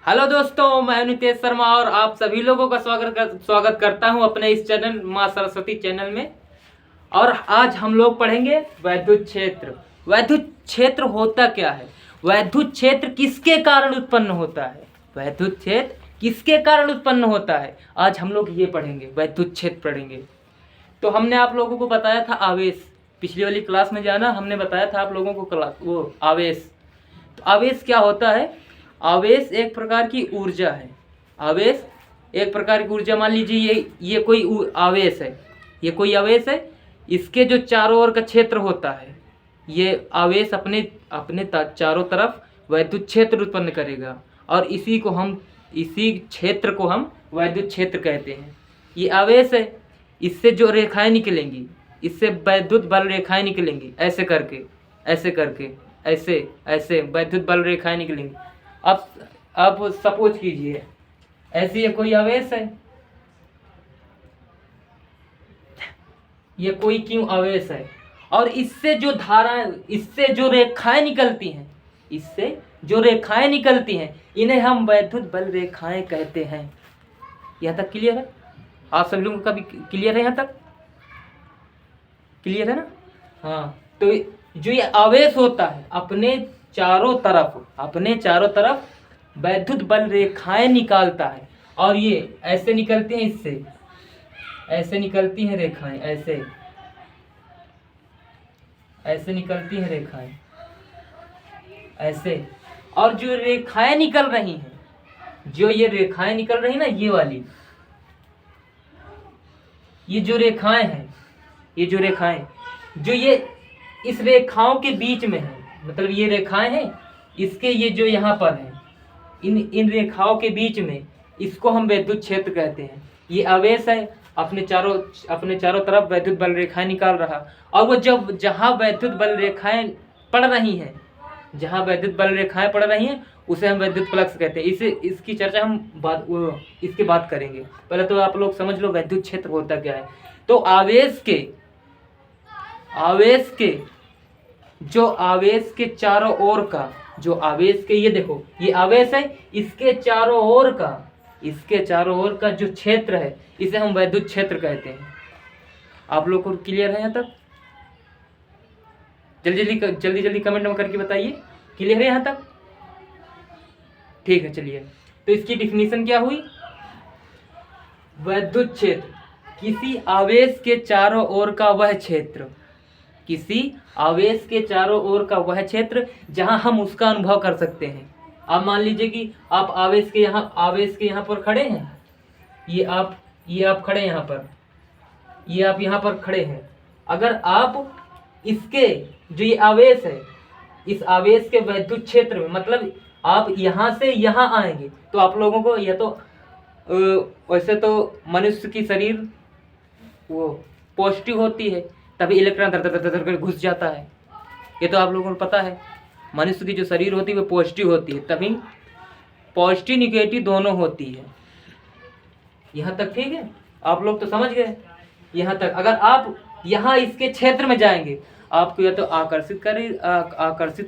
Hello दोस्तों, मैं नितेश शर्मा और आप सभी लोगों का स्वागत करता हूं अपने इस चैनल माँ सरस्वती चैनल में। और आज हम लोग पढ़ेंगे वैद्युत क्षेत्र। वैद्युत क्षेत्र होता क्या है, वैद्युत क्षेत्र किसके कारण उत्पन्न होता है, वैद्युत क्षेत्र किसके कारण उत्पन्न होता है, आज हम लोग ये पढ़ेंगे, वैद्युत क्षेत्र पढ़ेंगे। तो हमने आप लोगों को बताया था आवेश, पिछली वाली क्लास में जाना, हमने बताया था आप लोगों को वो आवेश। तो आवेश क्या होता है? आवेश एक प्रकार की ऊर्जा है। आवेश एक प्रकार की ऊर्जा, मान लीजिए ये कोई आवेश है, ये कोई आवेश है, इसके जो चारों ओर का क्षेत्र होता है, ये आवेश अपने अपने चारों तरफ वैद्युत क्षेत्र उत्पन्न करेगा और इसी क्षेत्र को हम वैद्युत क्षेत्र कहते हैं। ये आवेश है, इससे जो रेखाएं निकलेंगी, इससे वैद्युत बल रेखाएं निकलेंगी, ऐसे करके ऐसे करके ऐसे ऐसे वैद्युत बल रेखाएं निकलेंगी। अब सपोज कीजिए ऐसी ये कोई आवेश है, ये कोई क्यों आवेश है, और इससे जो धाराएं, इससे जो रेखाएं निकलती हैं, इससे जो रेखाएं निकलती हैं, इन्हें हम वैद्युत बल रेखाएं कहते हैं। यहाँ तक क्लियर है? आप सभी लोगों का भी क्लियर है? यहाँ तक क्लियर है ना? हाँ, तो जो ये आवेश होता है अपने चारों तरफ वैद्युत बल रेखाएं निकालता है, और ये ऐसे निकलती हैं, इससे ऐसे निकलती हैं रेखाएं, ऐसे निकलती हैं रेखाएं, ऐसे। और जो रेखाएं निकल रही हैं, जो ये रेखाएं निकल रही ना, ये वाली, ये जो रेखाएं हैं, ये जो रेखाएं, जो ये इस रेखाओं के बीच में है, मतलब ये रेखाएं हैं, इसके ये जो यहाँ पर है, इन रेखाओं के बीच में, इसको हम वैद्युत क्षेत्र कहते हैं। ये आवेश है, अपने चारों तरफ वैद्युत बल रेखाएं निकाल रहा, और वो जब जहाँ वैद्युत बल रेखाएं पड़ रही हैं, जहाँ वैद्युत बल रेखाएं पड़ रही हैं, उसे हम वैद्युत फ्लक्स कहते हैं। इसकी चर्चा हम इसके बाद करेंगे। पहले तो आप लोग समझ लो वैद्युत क्षेत्र होता क्या है। तो आवेश के चारों ओर का, जो आवेश के, ये देखो ये आवेश है, इसके चारों ओर का जो क्षेत्र है, इसे हम वैद्युत क्षेत्र कहते हैं। आप लोग को क्लियर है यहाँ तक? जल्दी कमेंट में करके बताइए, क्लियर है यहाँ तक? ठीक है, चलिए। तो इसकी डिफिनीशन क्या हुई? वैद्युत क्षेत्र किसी आवेश के चारों ओर का वह क्षेत्र, किसी आवेश के चारों ओर का वह क्षेत्र जहां हम उसका अनुभव कर सकते हैं। आप मान लीजिए कि आप आवेश के यहाँ पर खड़े हैं, ये आप खड़े यहाँ पर, ये आप यहाँ पर खड़े हैं। अगर आप इसके जो ये आवेश है, इस आवेश के वैद्युत क्षेत्र में, मतलब आप यहाँ से यहाँ आएंगे, तो आप लोगों को, या तो वैसे तो मनुष्य की शरीर वो पॉजिटिव होती है, तभी इलेक्ट्रॉन धर धर धर कर घुस जाता है। ये तो आप लोगों को पता है, मनुष्य की जो शरीर होती है वो पॉजिटिव होती है, तभी पॉजिटिव निगेटिव दोनों होती है। यहाँ तक ठीक है? आप लोग तो समझ गए यहाँ तक। अगर आप यहाँ इसके क्षेत्र में जाएंगे, आपको या तो आकर्षित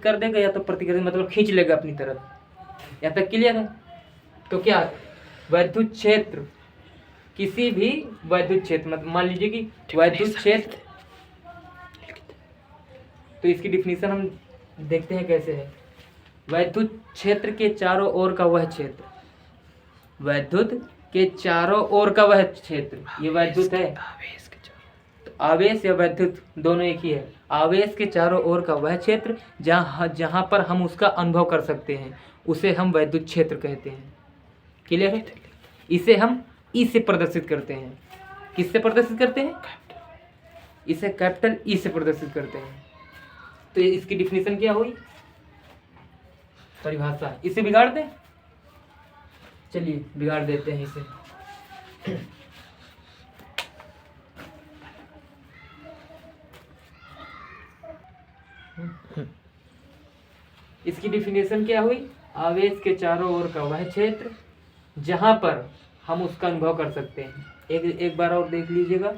कर देगा, या तो प्रतिकर्षित, मतलब खींच लेगा अपनी तरफ। यहाँ तक क्लियर है? तो क्या वैद्युत क्षेत्र, किसी भी वैद्युत क्षेत्र, मतलब मान लीजिए कि वैद्युत क्षेत्र, तो इसकी डिफिनीशन हम देखते हैं कैसे है। वैद्युत क्षेत्र के चारों ओर का वह क्षेत्र, वैद्युत के चारों ओर का वह क्षेत्र, ये वैद्युत है। तो आवेश या वैद्युत दोनों एक ही है। आवेश के चारों ओर का वह क्षेत्र जहाँ पर हम उसका अनुभव कर सकते हैं, उसे हम वैद्युत क्षेत्र कहते हैं। क्लियर है? इसे हम ई से प्रदर्शित करते हैं। किससे प्रदर्शित करते हैं? इसे कैपिटल ई से प्रदर्शित करते हैं। तो इसकी डिफिनीशन क्या हुई? परिभाषा। इसे बिगाड़ दें? चलिए बिगाड़ देते हैं इसे। इसकी डिफिनेशन क्या हुई? आवेश के चारों ओर का वह क्षेत्र जहां पर हम उसका अनुभव कर सकते हैं। एक बार और देख लीजिएगा,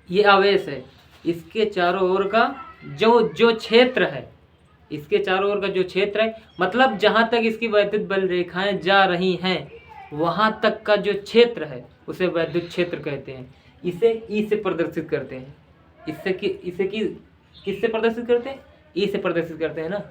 ये आवेश है, इसके चारों ओर का जो क्षेत्र है, इसके चारों ओर का जो क्षेत्र है, मतलब जहाँ तक इसकी वैद्युत बल रेखाएं जा रही हैं वहाँ तक का जो क्षेत्र है उसे वैद्युत क्षेत्र कहते हैं। इसे ई से प्रदर्शित करते हैं। किससे प्रदर्शित करते हैं? ई से प्रदर्शित करते हैं ना।